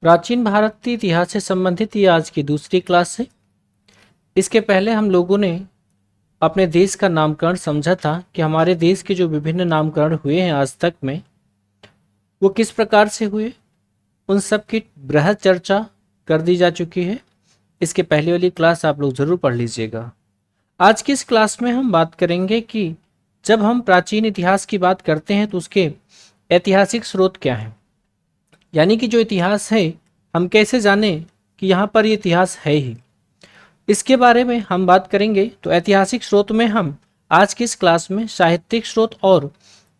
प्राचीन भारतीय इतिहास से संबंधित ये आज की दूसरी क्लास है। इसके पहले हम लोगों ने अपने देश का नामकरण समझा था कि हमारे देश के जो विभिन्न नामकरण हुए हैं आज तक में वो किस प्रकार से हुए, उन सब की बृहद चर्चा कर दी जा चुकी है। इसके पहले वाली क्लास आप लोग ज़रूर पढ़ लीजिएगा। आज की इस क्लास में हम बात करेंगे कि जब हम प्राचीन इतिहास की बात करते हैं तो उसके ऐतिहासिक स्रोत क्या हैं, यानी कि जो इतिहास है हम कैसे जानें कि यहाँ पर ये इतिहास है ही, इसके बारे में हम बात करेंगे। तो ऐतिहासिक स्रोत में हम आज की इस क्लास में साहित्यिक स्रोत और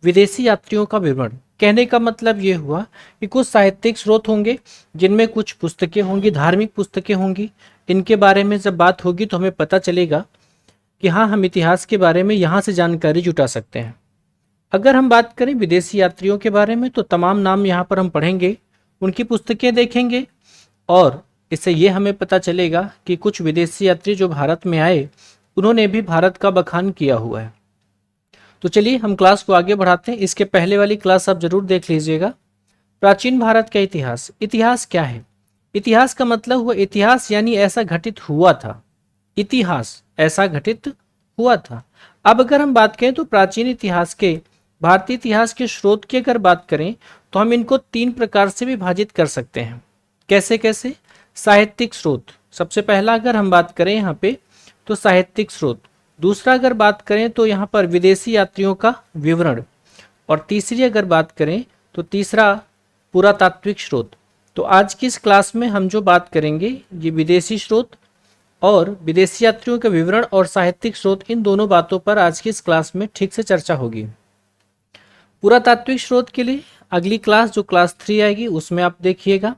विदेशी यात्रियों का विवरण, कहने का मतलब ये हुआ कि कुछ साहित्यिक स्रोत होंगे जिनमें कुछ पुस्तकें होंगी, धार्मिक पुस्तकें होंगी। इनके बारे में जब बात होगी तो हमें पता चलेगा कि हाँ, हम इतिहास के बारे में यहाँ से जानकारी जुटा सकते हैं। अगर हम बात करें विदेशी यात्रियों के बारे में तो तमाम नाम यहाँ पर हम पढ़ेंगे, उनकी पुस्तकें देखेंगे और इससे ये हमें पता चलेगा कि कुछ विदेशी यात्री जो भारत में आए उन्होंने भी भारत का बखान किया हुआ है। तो चलिए हम क्लास को आगे बढ़ाते हैं। इसके पहले वाली क्लास आप जरूर देख लीजिएगा। प्राचीन भारत का इतिहास। इतिहास क्या है? इतिहास का मतलब हुआ इतिहास यानी ऐसा घटित हुआ था। इतिहास ऐसा घटित हुआ था। अब अगर हम बात करें तो प्राचीन इतिहास के, भारतीय इतिहास के स्रोत की अगर बात करें तो हम इनको तीन प्रकार से विभाजित कर सकते हैं। कैसे कैसे? साहित्यिक स्रोत सबसे पहला अगर हम बात करें यहाँ पे तो साहित्यिक स्रोत, दूसरा अगर बात करें तो यहाँ पर विदेशी यात्रियों का विवरण, और तीसरी अगर बात करें तो तीसरा पुरातात्विक स्रोत। तो आज की इस क्लास में हम जो बात करेंगे ये विदेशी स्रोत और विदेशी यात्रियों के विवरण और साहित्यिक स्रोत, इन दोनों बातों पर आज की इस क्लास में ठीक से चर्चा होगी। पुरातात्विक स्रोत के लिए अगली क्लास जो क्लास 3 आएगी उसमें आप देखिएगा।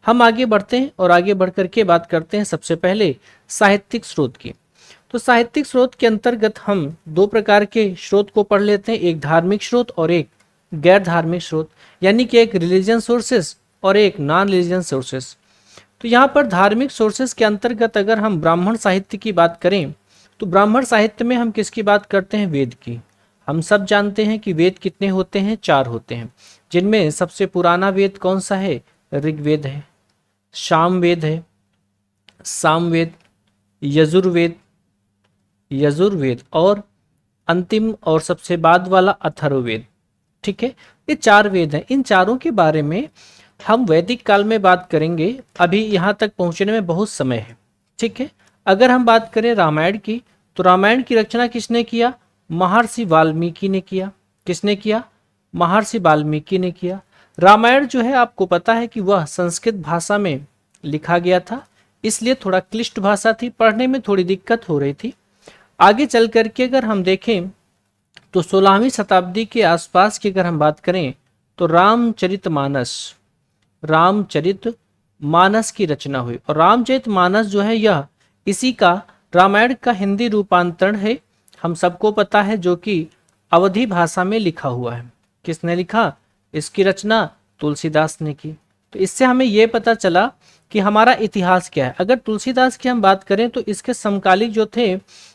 हम आगे बढ़ते हैं और आगे बढ़ करके बात करते हैं सबसे पहले साहित्यिक स्रोत की। तो साहित्यिक स्रोत के अंतर्गत हम दो प्रकार के स्रोत को पढ़ लेते हैं, एक धार्मिक स्रोत और एक गैर धार्मिक स्रोत, यानी कि एक रिलीजियन सोर्सेस और एक नॉन रिलीजियन सोर्सेस। तो यहाँ पर धार्मिक सोर्सेस के अंतर्गत अगर हम ब्राह्मण साहित्य की बात करें तो ब्राह्मण साहित्य में हम किसकी बात करते हैं? वेद की। हम सब जानते हैं कि वेद कितने होते हैं? 4 होते हैं, जिनमें सबसे पुराना वेद कौन सा है? ऋग्वेद है, सामवेद है, सामवेद, यजुर्वेद और अंतिम और सबसे बाद वाला अथर्ववेद। ठीक है, ये 4 वेद हैं। इन चारों के बारे में हम वैदिक काल में बात करेंगे, अभी यहाँ तक पहुँचने में बहुत समय है। ठीक है, अगर हम बात करें रामायण की तो रामायण की रचना किसने किया? महर्षि वाल्मीकि ने किया। किसने किया? महर्षि वाल्मीकि ने किया। रामायण जो है आपको पता है कि वह संस्कृत भाषा में लिखा गया था, इसलिए थोड़ा क्लिष्ट भाषा थी, पढ़ने में थोड़ी दिक्कत हो रही थी। आगे चल करके अगर हम देखें तो 16वीं शताब्दी के आसपास की अगर हम बात करें तो रामचरितमानस की रचना हुई, और रामचरितमानस जो है यह इसी का रामायण का हिंदी रूपांतरण है। हम सबको पता है, जो कि अवधी भाषा में लिखा हुआ है। किसने लिखा? इसकी रचना तुलसीदास ने की। तो इससे हमें यह पता चला कि हमारा इतिहास क्या है। अगर तुलसीदास की हम बात करें तो इसके समकालिक जो थे,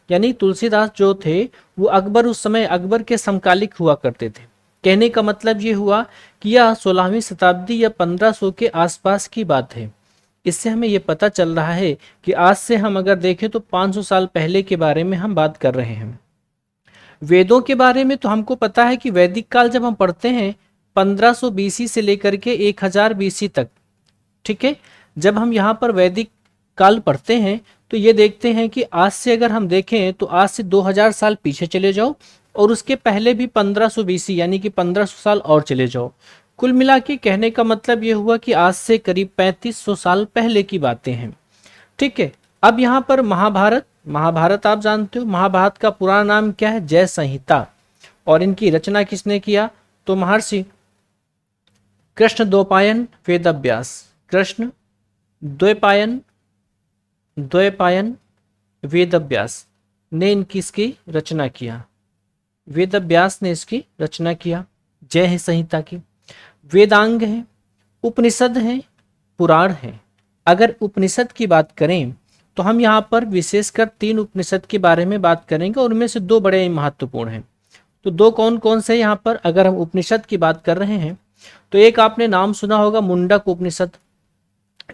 यानी तुलसीदास जो थे वो अकबर, उस समय अकबर के समकालिक हुआ करते थे। कहने का मतलब ये हुआ कि यह 16वीं शताब्दी या 1500 के आसपास की बात है। इससे हमें ये पता चल रहा है कि आज से हम अगर देखें तो 500 साल पहले के बारे में हम बात कर रहे हैं। वेदों के बारे में तो हमको पता है कि वैदिक काल जब हम पढ़ते हैं 1500 बीसी से लेकर के 1000 बीसी तक। ठीक है, जब हम यहाँ पर वैदिक काल पढ़ते हैं तो ये देखते हैं कि आज से अगर हम देखें तो आज से 2000 साल पीछे चले जाओ और उसके पहले भी 1500 बीसी यानी कि 1500 साल और चले जाओ। कुल मिला के कहने का मतलब ये हुआ कि आज से करीब 3500 साल पहले की बातें हैं। ठीक है, अब यहाँ पर महाभारत आप जानते हो, महाभारत का पूरा नाम क्या है? जय संहिता। और इनकी रचना किसने किया? तो महर्षि कृष्णद्वैपायन वेदव्यास ने इसकी रचना किया। वेदव्यास ने इसकी रचना किया जय संहिता की। वेदांग है, उपनिषद है, पुराण है। अगर उपनिषद की बात करें तो हम यहाँ पर विशेषकर 3 उपनिषद के बारे में बात करेंगे और उनमें से 2 बड़े महत्वपूर्ण हैं। तो 2 कौन कौन से यहाँ पर अगर हम उपनिषद की बात कर रहे हैं तो एक आपने नाम सुना होगा मुंडक उपनिषद।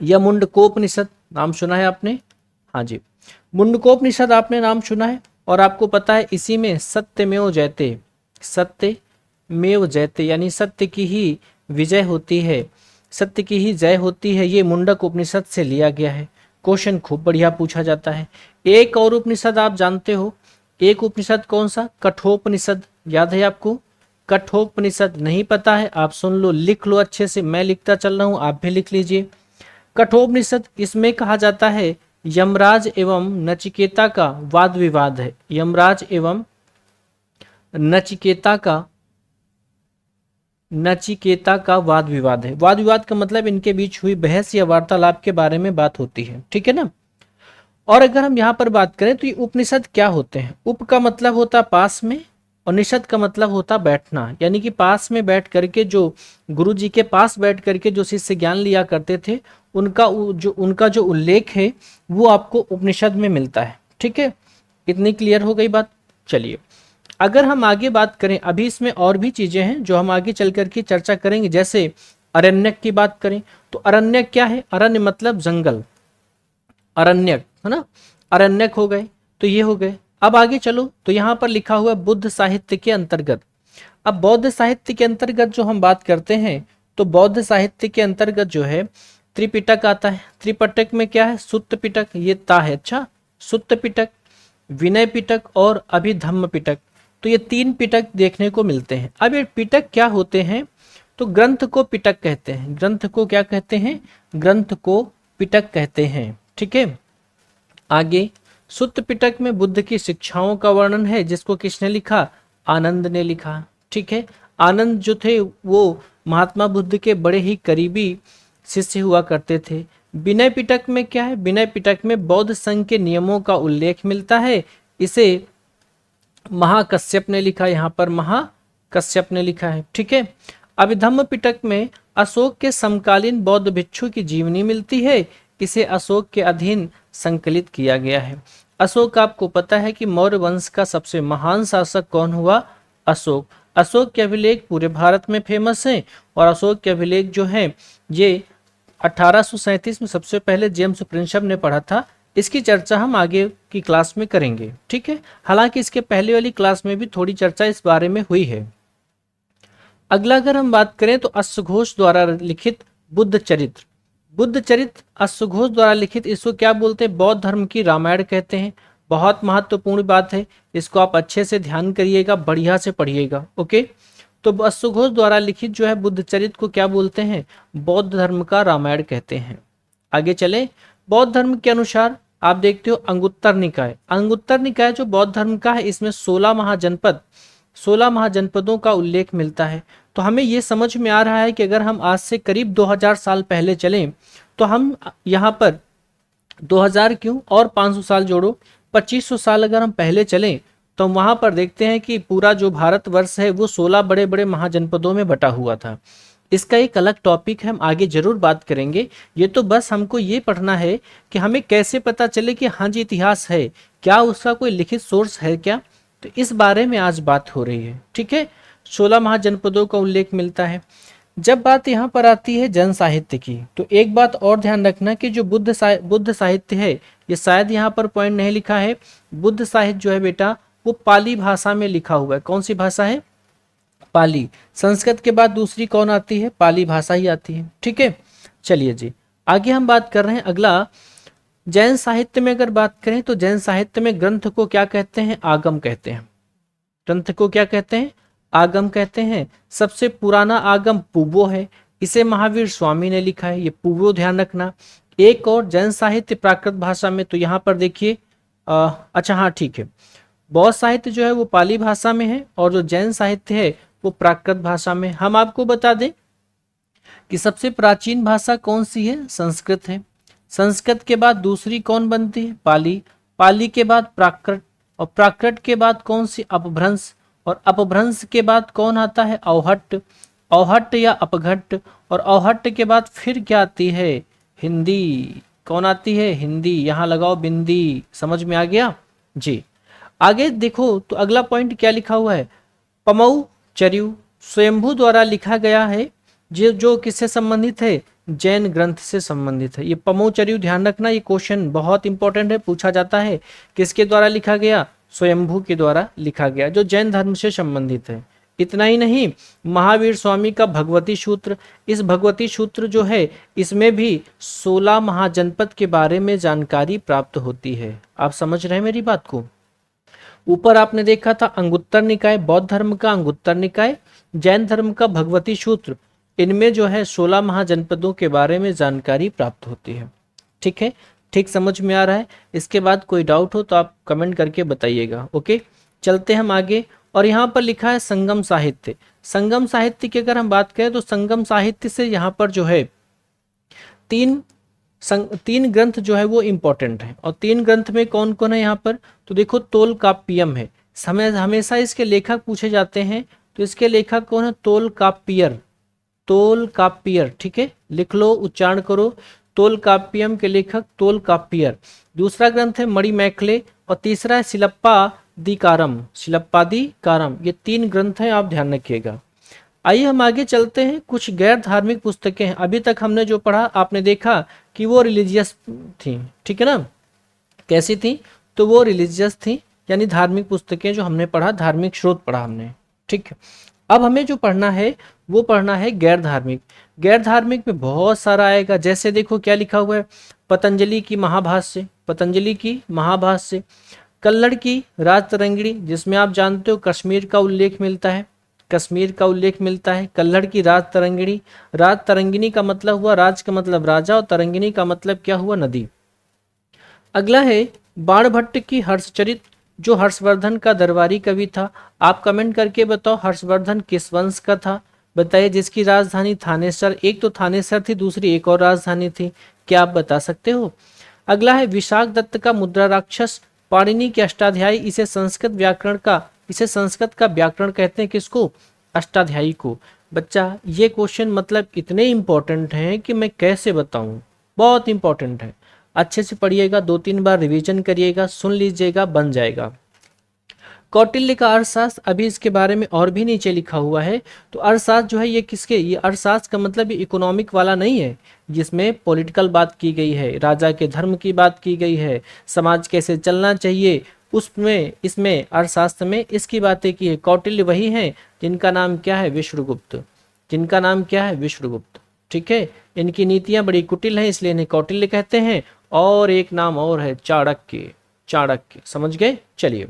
या मुंडकोपनिषद नाम सुना है आपने? हाँ जी, मुंडकोपनिषद आपने नाम सुना है। और आपको पता है इसी में सत्यमेव जयते, सत्यमेव जयते यानी सत्य की ही विजय होती है, सत्य की ही जय होती है, ये मुंडक उपनिषद से लिया गया है। क्वेश्चन खूब बढ़िया पूछा जाता है। एक और उपनिषद आप जानते हो, एक उपनिषद कौन सा? कठोपनिषद, याद है आपको? कठोपनिषद नहीं पता है? आप सुन लो, लिख लो अच्छे से, मैं लिखता चल रहा हूँ, आप भी लिख लीजिए। कठोपनिषद, इसमें कहा जाता है यमराज एवं नचिकेता का वाद विवाद है, यमराज एवं नचिकेता का वाद विवाद है। वाद विवाद का मतलब इनके बीच हुई बहस या वार्तालाप के बारे में बात होती है, ठीक है ना। और अगर हम यहाँ पर बात करें तो ये उपनिषद क्या होते हैं? उप का मतलब होता है पास में, और निषद का मतलब होता बैठना, यानी कि पास में बैठ करके, जो गुरु जी के पास बैठ करके जो शिष्य ज्ञान लिया करते थे, उनका जो उल्लेख है वो आपको उपनिषद में मिलता है, ठीक है। इतनी क्लियर हो गई बात। चलिए अगर हम आगे बात करें, अभी इसमें और भी चीजें हैं जो हम आगे चल करके चर्चा करेंगे। जैसे अरण्यक की बात करें तो अरण्यक क्या है? अरण्य मतलब जंगल, अरण्यक है ना, अरण्यक हो गए, तो ये हो गए। अब आगे चलो तो यहाँ पर लिखा हुआ बुद्ध साहित्य के अंतर्गत। अब बौद्ध साहित्य के अंतर्गत जो हम बात करते हैं, तो बौद्ध साहित्य के अंतर्गत जो है त्रिपिटक आता है। त्रिपिटक में क्या है? सुत्त पिटक, ये ता है, अच्छा, सुत्त पिटक, विनय पिटक और अभिधम्म पिटक, तो ये 3 पिटक देखने को मिलते हैं। अब ये पिटक क्या होते हैं? तो ग्रंथ को पिटक कहते हैं। ग्रंथ को क्या कहते हैं? ग्रंथ को पिटक कहते हैं, ठीक है। आगे सुत्त पिटक में बुद्ध की शिक्षाओं का वर्णन है, जिसको किसने लिखा? आनंद ने लिखा, ठीक है। आनंद जो थे वो महात्मा बुद्ध के बड़े ही करीबी शिष्य हुआ करते थे। विनय पिटक में क्या है? विनय पिटक में बौद्ध संघ के नियमों का उल्लेख मिलता है, इसे महाकश्यप ने लिखा, यहाँ पर महाकश्यप ने लिखा है, ठीक है। अभिधम्म पिटक में अशोक के समकालीन बौद्ध भिक्षु की जीवनी मिलती है, इसे अशोक के अधीन संकलित किया गया है। अशोक, आपको पता है कि मौर्य वंश का सबसे महान शासक कौन हुआ? अशोक। अशोक के अभिलेख पूरे भारत में फेमस हैं, और अशोक के अभिलेख जो हैं ये 1837 में सबसे पहले जेम्स प्रिंसप ने पढ़ा था। इसकी चर्चा हम आगे की क्लास में करेंगे, ठीक है। हालांकि इसके पहले वाली क्लास में भी थोड़ी चर्चा इस बारे में हुई है। अगला अगर हम बात करें तो अश्वघोष द्वारा लिखित बुद्ध चरित्र। बुद्ध चरित्र अश्वघोष द्वारा लिखित, इसको क्या बोलते हैं? बौद्ध धर्म की रामायण कहते हैं। बहुत महत्वपूर्ण बात है, इसको आप अच्छे से ध्यान करिएगा, बढ़िया से पढ़िएगा, ओके। तो अश्वघोष द्वारा लिखित जो है बुद्ध चरित्र को क्या बोलते हैं? बौद्ध धर्म का रामायण कहते हैं। आगे चले, बौद्ध धर्म के अनुसार आप देखते हो अंगुत्तर निकाय। अंगुत्तर निकाय जो बौद्ध धर्म का है, इसमें 16 महाजनपदों का उल्लेख मिलता है। तो हमें ये समझ में आ रहा है कि अगर हम आज से करीब 2000 साल पहले चलें, तो हम यहाँ पर 2000 क्यों, और 500 साल जोड़ो, 2500 साल अगर हम पहले चलें, तो हम वहाँ पर देखते हैं कि पूरा जो भारतवर्ष है वो 16 बड़े बड़े महाजनपदों में बटा हुआ था। इसका एक अलग टॉपिक है, हम आगे जरूर बात करेंगे। ये तो बस हमको ये पढ़ना है कि हमें कैसे पता चले कि हाँ जी इतिहास है, क्या उसका कोई लिखित सोर्स है क्या, तो इस बारे में आज बात हो रही है, ठीक है। 16 महाजनपदों का उल्लेख मिलता है। जब बात यहाँ पर आती है जन साहित्य की, तो एक बात और ध्यान रखना कि जो बुद्ध साहित्य है, ये शायद यहाँ पर पॉइंट नहीं लिखा है, बुद्ध साहित्य जो है बेटा वो पाली भाषा में लिखा हुआ है। कौन सी भाषा है? पाली। संस्कृत के बाद दूसरी कौन आती है? पाली भाषा ही आती है, ठीक है। चलिए जी आगे हम बात कर रहे हैं। अगला जैन साहित्य में अगर बात करें तो जैन साहित्य में ग्रंथ को क्या कहते हैं? आगम कहते हैं। ग्रंथ को क्या कहते हैं? आगम कहते हैं। सबसे पुराना आगम पूर्वो है, इसे महावीर स्वामी ने लिखा है, ये पूर्वो ध्यान रखना। एक और जैन साहित्य प्राकृत भाषा में, तो यहाँ पर देखिए अच्छा हाँ ठीक है, बौद्ध साहित्य जो है वो पाली भाषा में है, और जो जैन साहित्य है वो प्राकृत भाषा में। हम आपको बता दें कि सबसे प्राचीन भाषा कौन सी है? संस्कृत है। संस्कृत के बाद दूसरी कौन बनती है? पाली। पाली के बाद प्राकृत, और प्राकृत के बाद कौन सी? अपभ्रंश, और अपभ्रंश के बाद कौन आता है? अवहट्ट। अवहट्ट या अपघट्ट, और अवहट्ट के बाद फिर क्या आती है? हिंदी। कौन आती है? हिंदी। यहाँ लगाओ बिंदी, समझ में आ गया जी। आगे देखो तो अगला पॉइंट क्या लिखा हुआ है? पमऊ चर्यू स्वयंभू द्वारा लिखा गया है, जो किससे संबंधित है, जैन ग्रंथ से संबंधित है। ये पमोचर्यु ध्यान रखना, ये क्वेश्चन बहुत इंपॉर्टेंट है, पूछा जाता है। किसके द्वारा लिखा गया, स्वयंभू के द्वारा लिखा गया, जो जैन धर्म से संबंधित है। इतना ही नहीं, महावीर स्वामी का भगवती सूत्र, इस भगवती सूत्र जो है इसमें भी 16 महाजनपद के बारे में जानकारी प्राप्त होती है। आप समझ रहे हैं मेरी बात को। ऊपर आपने देखा था अंगुत्तर निकाय, बौद्ध धर्म का अंगुत्तर निकाय, जैन धर्म का भगवती सूत्र, इनमें जो है 16 महाजनपदों के बारे में जानकारी प्राप्त होती है। ठीक है, ठीक समझ में आ रहा है। इसके बाद कोई डाउट हो तो आप कमेंट करके बताइएगा। ओके, चलते हम आगे। और यहाँ पर लिखा है संगम साहित्य। संगम साहित्य की अगर हम बात करें तो संगम साहित्य से यहाँ पर जो है तीन ग्रंथ जो है वो इम्पोर्टेंट है। और 3 ग्रंथ में कौन कौन है यहाँ पर, तो देखो तोलकाप्पियम है। हमेशा इसके लेखक पूछे जाते हैं, तो इसके लेखक कौन है, तोलकाप्पियर, तोलकाप्पियर। ठीक है, लिख लो, उच्चारण करो, तोलकाप्पियम के लेखक तोलकाप्पियर। दूसरा ग्रंथ है मणिमेखले और तीसरा है शिलप्पादिकारम, शिलप्पादिकारम। ये 3 ग्रंथ हैं, आप ध्यान रखिएगा। आइए हम आगे चलते हैं। कुछ गैर धार्मिक पुस्तकें हैं। अभी तक हमने जो पढ़ा आपने देखा कि वो रिलीजियस थी, ठीक है ना, कैसी थी, तो वो रिलीजियस थी, यानी धार्मिक पुस्तकें जो हमने पढ़ा, धार्मिक स्रोत पढ़ा हमने। ठीक है, अब हमें जो पढ़ना है वो पढ़ना है गैर धार्मिक। गैर धार्मिक में बहुत सारा आएगा। जैसे देखो क्या लिखा हुआ है, पतंजलि की महाभाष्य, पतंजलि की महाभाष्य, कल्लड़ की राजतरंगिणी, जिसमें आप जानते हो कश्मीर का उल्लेख मिलता है, कश्मीर का उल्लेख मिलता है। कल्लड़ की राजतरंगिणी, राजतरंगिणी का मतलब हुआ, राज का मतलब राजा और तरंगिणी का मतलब क्या हुआ, नदी। अगला है बाणभट्ट की हर्षचरित, जो हर्षवर्धन का दरबारी कवि था। आप कमेंट करके बताओ हर्षवर्धन किस वंश का था, बताइए। जिसकी राजधानी थानेसर, एक तो थानेसर थी, दूसरी एक और राजधानी थी, क्या आप बता सकते हो। अगला है विशाख दत्त का मुद्रा राक्षस, पाणिनि के अष्टाध्यायी, इसे संस्कृत का व्याकरण कहते हैं, किसको, अष्टाध्यायी को। बच्चा ये क्वेश्चन मतलब इतने इंपॉर्टेंट हैं कि मैं कैसे बताऊं, बहुत इंपॉर्टेंट है। अच्छे से पढ़िएगा, 2-3 बार रिवीजन करिएगा, सुन लीजिएगा, बन जाएगा। कौटिल्य का अर्थशास्त्र, अभी इसके बारे में और भी नीचे लिखा हुआ है। तो अर्थशास्त्र जो है ये किसके, ये अर्थशास्त्र का मतलब ये इकोनॉमिक वाला नहीं है, जिसमें पॉलिटिकल बात की गई है, राजा के धर्म की बात की गई है, समाज कैसे चलना चाहिए, उसमें इसमें अर्थशास्त्र में इसकी बातें की है। कौटिल्य वही हैं जिनका नाम क्या है, विष्णुगुप्त, जिनका नाम क्या है, विष्णुगुप्त। ठीक है, इनकी नीतियां बड़ी कुटिल हैं, इसलिए इन्हें कौटिल्य कहते हैं। और एक नाम और है चाणक्य, चाणक्य, समझ गए। चलिए,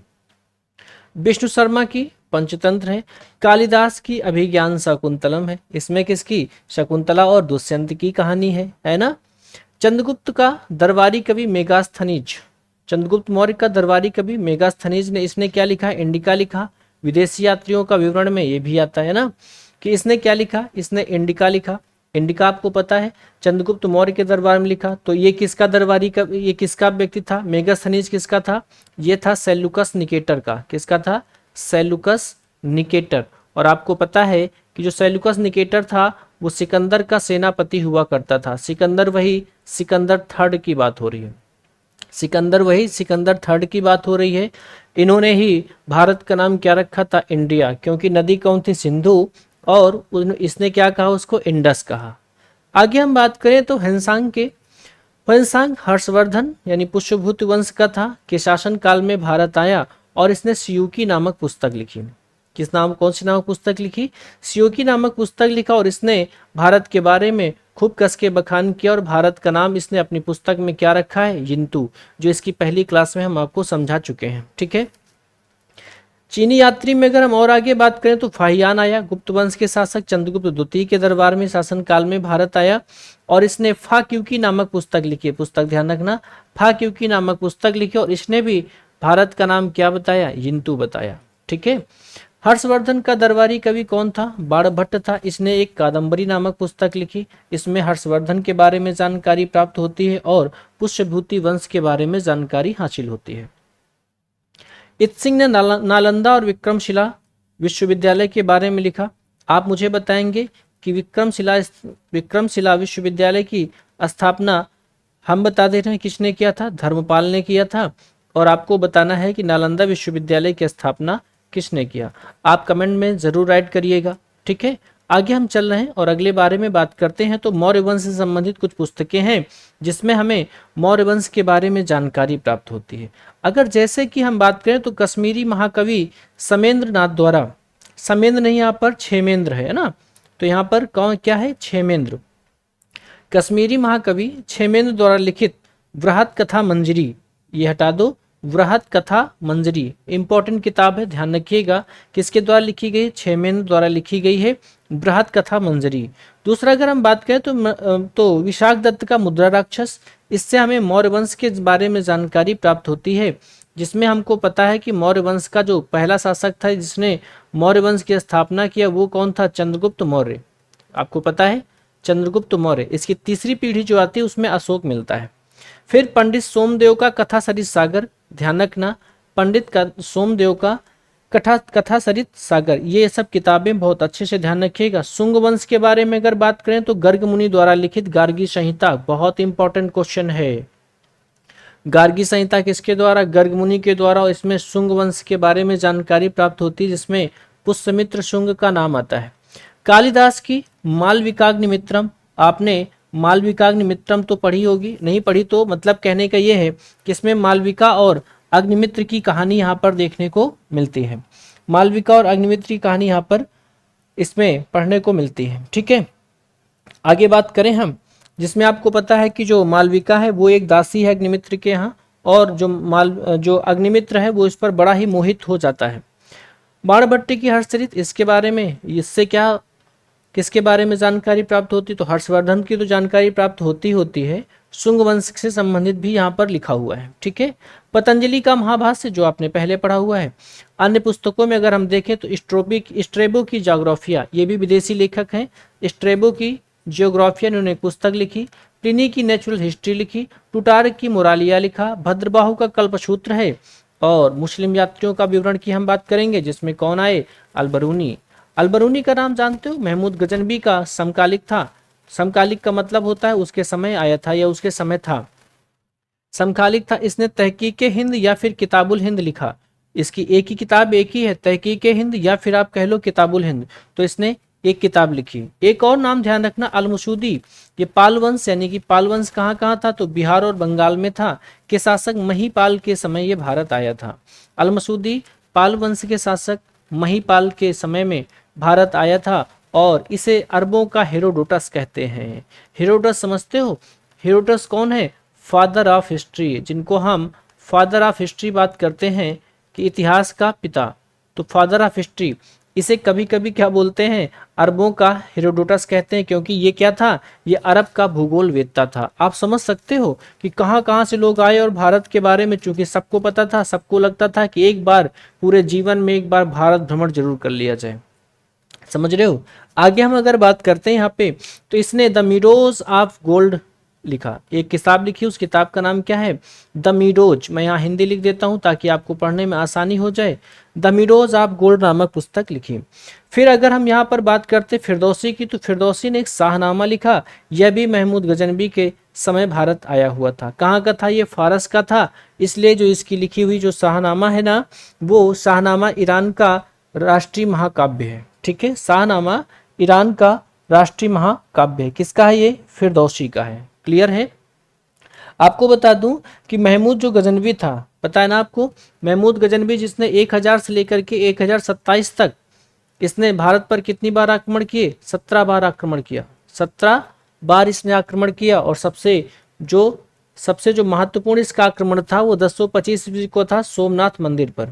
विष्णु शर्मा की पंचतंत्र है। कालिदास की अभिज्ञान शाकुंतलम है, इसमें किसकी, शकुंतला और दुष्यंत की कहानी है ना। चंद्रगुप्त का दरबारी कवि मेगास्थनीज, चंद्रगुप्त मौर्य का दरबारी कवि मेगास्थनीज ने, इसने क्या लिखा, इंडिका लिखा। विदेशी यात्रियों का विवरण में ये भी आता है ना कि इसने क्या लिखा, इसने इंडिका लिखा। इंडिका आपको पता है चंद्रगुप्त मौर्य के दरबार में लिखा। तो ये किसका दरबारी का, ये किसका व्यक्ति था, मेगास्थनीज किसका था, ये था सेल्यूकस निकेटर का। किसका था, सेल्यूकस निकेटर। और आपको पता है कि जो सेल्यूकस निकेटर था वो सिकंदर का सेनापति हुआ करता था। सिकंदर वही सिकंदर थर्ड की बात हो रही है, सिकंदर वही सिकंदर थर्ड की बात हो रही है। इन्होंने ही भारत का नाम क्या रखा था, इंडिया, क्योंकि नदी कौन थी, सिंधु, और इसने क्या कहा, उसको इंडस कहा। आगे हम बात करें तो हेंसांग के, हेंसांग हर्षवर्धन यानी पुष्यभूति वंश का था, के शासन काल में भारत आया और इसने सियूकी नामक पुस्तक लिखी। किस नाम, कौन सी नामक पुस्तक लिखी, सियूकी नामक पुस्तक लिखा। और इसने भारत के बारे में खूब कस के बखान किया और भारत का नाम इसने अपनी पुस्तक में क्या रखा है, यिंतु, जो इसकी पहली क्लास में हम आपको समझा चुके हैं। ठीक है, चीनी यात्री में अगर हम और आगे बात करें तो फाहियान आया, गुप्त वंश के शासक चंद्रगुप्त द्वितीय के दरबार में शासन काल में भारत आया और इसने फाक्यूकी नामक पुस्तक लिखी। पुस्तक ध्यान रखना, फाक्यूकी नामक पुस्तक लिखी और इसने भी भारत का नाम क्या बताया, यिंतु बताया। ठीक है, हर्षवर्धन का दरबारी कवि कौन था, बाणभट्ट था। इसने एक कादम्बरी नामक पुस्तक लिखी। इसमें हर्षवर्धन के बारे में जानकारी प्राप्त होती है और पुष्यभूति वंश के बारे में जानकारी हासिल होती है। इत सिंह ने नालंदा और विक्रमशिला विश्वविद्यालय के बारे में लिखा। आप मुझे बताएंगे कि विक्रमशिला विश्वविद्यालय की स्थापना हम बता दे रहे हैं किसने किया था, धर्मपाल ने किया था। और आपको बताना है कि नालंदा विश्वविद्यालय की स्थापना किसने किया। आप कमेंट में जरूर राइट करिएगा। ठीक है, आगे हम चल रहे हैं और अगले बारे में बात करते हैं। तो मौर्य वंश से संबंधित कुछ पुस्तकें हैं जिसमें हमें मौर्य वंश के बारे में जानकारी प्राप्त होती है। अगर जैसे कि हम बात करें तो कश्मीरी महाकवि समेंद्र नाथ द्वारा, समेंद्र नहीं यहाँ पर क्षेमेंद्र है ना, तो यहाँ पर कौन क्या है, क्षेमेंद्र, कश्मीरी महाकवि क्षेमेंद्र द्वारा लिखित वृहत कथा मंजरी, ये हटा दो, वृहत कथा मंजरी इंपॉर्टेंट किताब है, ध्यान रखिएगा किसके द्वारा लिखी गई, क्षेमेंद्र द्वारा लिखी गई है बृहत कथा मंजरी। दूसरा अगर हम बात करें तो विशाख दत्त का मुद्रा राक्षस, इससे हमें मौर्य वंश के बारे में जानकारी प्राप्त होती है, जिसमें हमको पता है कि मौर्य वंश का जो पहला शासक था जिसने मौर्य वंश की स्थापना किया वो कौन था, चंद्रगुप्त मौर्य, आपको पता है चंद्रगुप्त मौर्य। इसकी तीसरी पीढ़ी जो आती है उसमें अशोक मिलता है। फिर पंडित सोमदेव का कथा सरित सागर, ध्यान रखना पंडित का सोमदेव का कथा सरित सागर, ये सब किताबें बहुत अच्छे से ध्यान रखिएगा। शुंग वंश के बारे में अगर बात करें तो गर्ग मुनि द्वारा लिखित गार्गी संहिता, बहुत इंपॉर्टेंट क्वेश्चन है, गार्गी संहिता किसके द्वारा, गर्ग मुनि के द्वारा। इसमें शुंग वंश के बारे में जानकारी प्राप्त होती है जिसमें पुष्यमित्र शुंग का नाम आता है। कालिदास की मालविकाग्निमित्रम, आपने मालविकाग्निमित्रम तो पढ़ी होगी, नहीं पढ़ी तो मतलब कहने का ये है कि इसमें मालविका और अग्निमित्र की कहानी यहाँ पर देखने को मिलती है, मालविका और अग्निमित्र की कहानी यहाँ पर इसमें पढ़ने को मिलती है। ठीक है, आगे बात करें हम, जिसमें आपको पता है कि जो मालविका है वो एक दासी है अग्निमित्र के यहाँ, और जो अग्निमित्र है वो इस पर बड़ा ही मोहित हो जाता है। बाणभट्ट की हर्षचरित, इसके बारे में, इससे क्या किसके बारे में जानकारी प्राप्त होती, तो हर्षवर्धन की तो जानकारी प्राप्त होती है, शुंग वंश से संबंधित भी यहाँ पर लिखा हुआ है। ठीक है, पतंजलि का महाभाष्य जो आपने पहले पढ़ा हुआ है। अन्य पुस्तकों में अगर हम देखें तो स्ट्रेबो की ज्योग्राफिया, ये भी विदेशी लेखक हैं, स्ट्रेबो की ज्योग्राफिया ने एक पुस्तक लिखी, प्लिनी की नेचुरल हिस्ट्री लिखी, प्लूटार्क की मोरालिया लिखा, भद्रबाहु का कल्पसूत्र है, और मुस्लिम यात्रियों का विवरण की हम बात करेंगे जिसमें कौन आए, अलबरूनी। अलबरूनी का नाम जानते हो, महमूद गजनबी का समकालिक था, समकालिक का मतलब होता है उसके समय आया था या उसके समय था, समकालिक था। इसने तहकीक हिंद या फिर किताबुल हिंद लिखा, इसकी एक ही किताब एक ही है, तहकीक हिंद या फिर आप कह लो किताबुल हिंद, तो इसने एक किताब लिखी। एक और नाम ध्यान रखना, अलमसूदी, ये पाल वंश, यानी कि पाल वंश कहाँ कहाँ था, तो बिहार और बंगाल में था, के शासक महीपाल के समय ये भारत आया था। अलमसूदी पाल वंश के शासक महीपाल के समय में भारत आया था, और इसे अरबों का हेरोडोटस कहते हैं। हेरोडोटस समझते हो, हेरोडोटस कौन है, फादर ऑफ हिस्ट्री, जिनको हम फादर ऑफ हिस्ट्री बात करते हैं कि इतिहास का पिता, तो फादर ऑफ हिस्ट्री, इसे कभी कभी क्या बोलते हैं, अरबों का हेरोडोटस कहते हैं, क्योंकि ये क्या था, ये अरब का भूगोल वेदता था। आप समझ सकते हो कि कहाँ कहाँ से लोग आए और भारत के बारे में चूंकि सबको पता था, सबको लगता था कि एक बार पूरे जीवन में एक बार भारत भ्रमण जरूर कर लिया जाए, समझ रहे हो। आगे हम अगर बात करते हैं यहाँ पे, तो इसने द मीडोज ऑफ गोल्ड लिखा, एक किताब लिखी, उस किताब का नाम क्या है, द मीडोज, मैं यहाँ हिंदी लिख देता हूँ ताकि आपको पढ़ने में आसानी हो जाए, द मीडोज ऑफ गोल्ड नामक पुस्तक लिखी। फिर अगर हम यहाँ पर बात करते फिरदौसी की, तो फिरदौसी ने एक शाहनामा लिखा, यह भी महमूद गजनबी के समय भारत आया हुआ था। कहाँ का था, ये फारस का था, इसलिए जो इसकी लिखी हुई जो शाहनामा है ना, वो शाहनामा ईरान का राष्ट्रीय महाकाव्य है। ठीक है, शाहनामा ईरान का राष्ट्रीय महाकाव्य है, किसका है ये, फिरदौसी का है। क्लियर है। आपको बता दूं कि महमूद जो गजनवी था, पता है ना आपको, महमूद गजनवी जिसने 1000 से लेकर के 1027 तक इसने भारत पर कितनी बार आक्रमण किए, 17 बार आक्रमण किया, 17 बार इसने आक्रमण किया, और सबसे जो महत्वपूर्ण इसका आक्रमण था वो 1025 को था सोमनाथ मंदिर पर।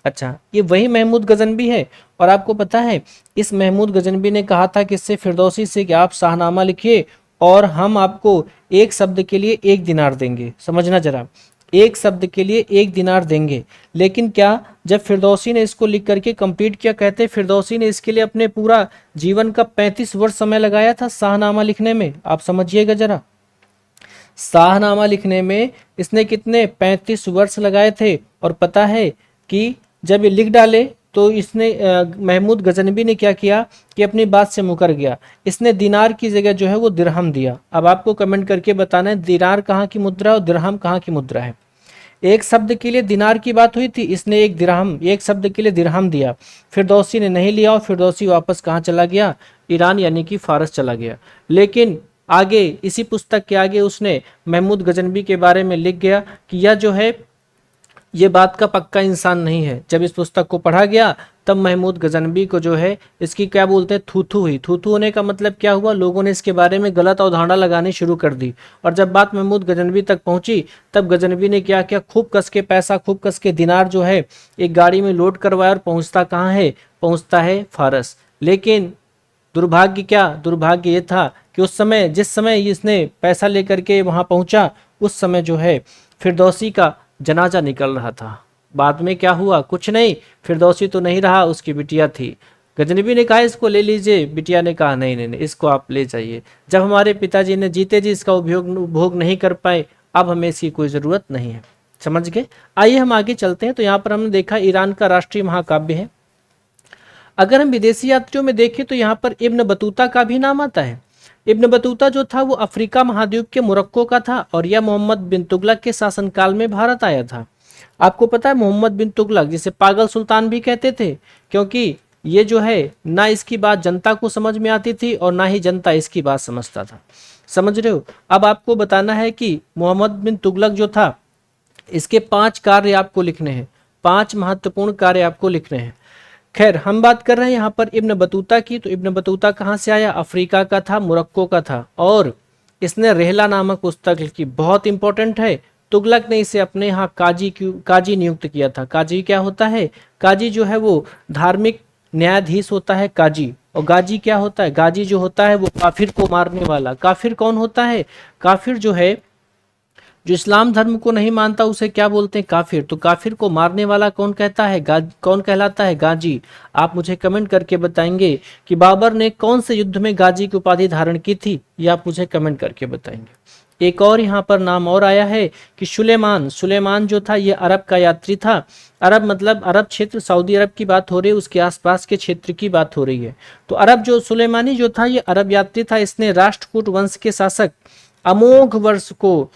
अच्छा, ये वही महमूद गजनवी है, और आपको पता है इस महमूद गजनवी ने कहा था कि इससे फिरदौसी से कि आप शाहनामा लिखिए और हम आपको एक शब्द के लिए 1 दिनार देंगे। समझना जरा, एक शब्द के लिए 1 दिनार देंगे। लेकिन क्या, जब फिरदौसी ने इसको लिख करके कंप्लीट किया, कहते फिरदौसी ने इसके लिए अपने पूरा जीवन का 35 वर्ष समय लगाया था शाहनामा लिखने में। आप समझिएगा जरा, शाहनामा लिखने में इसने कितने 35 वर्ष लगाए थे। और पता है कि जब ये लिख डाले तो इसने महमूद गजनवी ने क्या किया कि अपनी बात से मुकर गया, इसने दिनार की जगह जो है वो दिरहम दिया। अब आपको कमेंट करके बताना है दिनार कहाँ की मुद्रा और दिरहम कहाँ की मुद्रा है। एक शब्द के लिए दिनार की बात हुई थी, इसने एक शब्द के लिए दिरहम दिया। फिरदौसी ने नहीं लिया और फिरदौसी वापस कहाँ चला गया, ईरान यानी कि फारस चला गया। लेकिन आगे इसी पुस्तक के आगे उसने महमूद गजनबी के बारे में लिख गया कि यह जो है ये बात का पक्का इंसान नहीं है। जब इस पुस्तक को पढ़ा गया तब महमूद गजनबी को जो है इसकी क्या बोलते हैं, थूथू हुई। थूथू होने का मतलब क्या हुआ, लोगों ने इसके बारे में गलत अवधारणा लगानी शुरू कर दी। और जब बात महमूद गजनबी तक पहुंची तब गजनबी ने क्या किया, खूब कस के पैसा, खूब कस के दिनार जो है एक गाड़ी में लोड करवाया और पहुंचता कहाँ है, पहुंचता है फारस। लेकिन दुर्भाग्य ये था कि उस समय, जिस समय इसने पैसा लेकर के वहां पहुंचा, उस समय जो है फिरदौसी का जनाजा निकल रहा था। बाद में क्या हुआ, कुछ नहीं, फिरदौसी तो नहीं रहा, उसकी बिटिया थी। गजनबी ने कहा इसको ले लीजिए, बिटिया ने कहा नहीं नहीं नहीं, इसको आप ले जाइए। जब हमारे पिताजी ने जीते जी इसका उपभोग नहीं कर पाए, अब हमें इसकी कोई ज़रूरत नहीं है। समझ गए। आइए हम आगे चलते हैं। तो यहाँ पर हमने देखा ईरान का राष्ट्रीय महाकाव्य है। अगर हम विदेशी यात्रियों में देखें तो यहाँ पर इब्न बतूता का भी नाम आता है। इब्न बतूता जो था वो अफ्रीका महाद्वीप के मोरक्को का था और यह मोहम्मद बिन तुगलक के शासनकाल में भारत आया था। आपको पता है मोहम्मद बिन तुगलक जिसे पागल सुल्तान भी कहते थे, क्योंकि ये जो है ना इसकी बात जनता को समझ में आती थी और ना ही जनता इसकी बात समझता था। समझ रहे हो। अब आपको बताना है कि मोहम्मद बिन तुगलक जो था, इसके 5 कार्य आपको लिखने हैं, 5 महत्वपूर्ण कार्य आपको लिखने हैं। खैर हम बात कर रहे हैं यहाँ पर इब्न बतूता की। तो इब्न बतूता कहाँ से आया, अफ्रीका का था, मोरक्को का था, और इसने रेहला नामक पुस्तक लिखी, बहुत इंपॉर्टेंट है। तुगलक ने इसे अपने यहाँ काजी नियुक्त किया था। काजी क्या होता है, काजी जो है वो धार्मिक न्यायाधीश होता है काजी। और गाजी क्या होता है, गाजी जो होता है वो काफिर को मारने वाला। काफिर कौन होता है, काफिर जो है जो इस्लाम धर्म को नहीं मानता उसे क्या बोलते हैं, काफिर। तो काफिर को मारने वाला कौन कहता है, कौन कहलाता है, गाजी। आप मुझे कमेंट करके बताएंगे कि बाबर ने कौन से युद्ध में गाजी की उपाधि धारण की थी, ये आप मुझे कमेंट करके बताएंगे। एक और यहाँ पर नाम और आया है कि सुलेमान जो था ये अरब का यात्री था। अरब मतलब अरब क्षेत्र, सऊदी अरब की बात हो रही है, उसके आसपास के क्षेत्र की बात हो रही है। तो अरब जो सुलेमानी जो था ये अरब यात्री था। इसने राष्ट्रकूट वंश के शासक अमोघ वर्ष को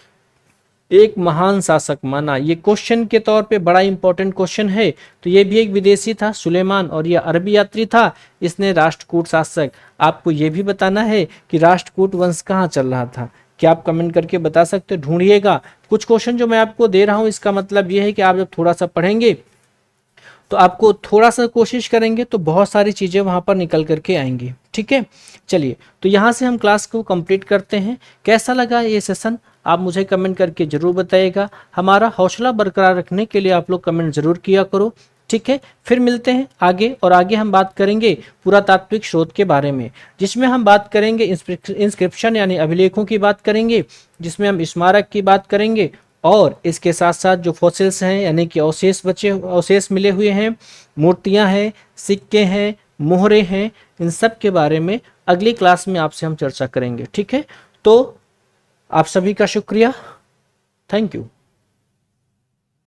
एक महान शासक माना। ये क्वेश्चन के तौर पे बड़ा इंपॉर्टेंट क्वेश्चन है। तो ये भी एक विदेशी था सुलेमान और ये अरबी यात्री था। इसने राष्ट्रकूट शासक, आपको ये भी बताना है कि राष्ट्रकूट वंश कहाँ चल रहा था। क्या आप कमेंट करके बता सकते हो, ढूंढिएगा। कुछ क्वेश्चन जो मैं आपको दे रहा हूँ इसका मतलब ये है कि आप जब थोड़ा सा पढ़ेंगे तो आपको थोड़ा सा कोशिश करेंगे तो बहुत सारी चीज़ें वहाँ पर निकल करके आएंगी। ठीक है, चलिए तो यहाँ से हम क्लास को कंप्लीट करते हैं। कैसा लगा ये सेशन आप मुझे कमेंट करके ज़रूर बताइएगा। हमारा हौसला बरकरार रखने के लिए आप लोग कमेंट ज़रूर किया करो। ठीक है, फिर मिलते हैं आगे। और आगे हम बात करेंगे पुरातात्विक स्रोत के बारे में, जिसमें हम बात करेंगे इंस्क्रिप्शन यानी अभिलेखों की बात करेंगे, जिसमें हम स्मारक की बात करेंगे, और इसके साथ साथ जो फॉसिल्स हैं यानी कि अवशेष मिले हुए हैं, मूर्तियां हैं, सिक्के हैं, मोहरे हैं, इन सब के बारे में अगली क्लास में आपसे हम चर्चा करेंगे। ठीक है, तो आप सभी का शुक्रिया, थैंक यू।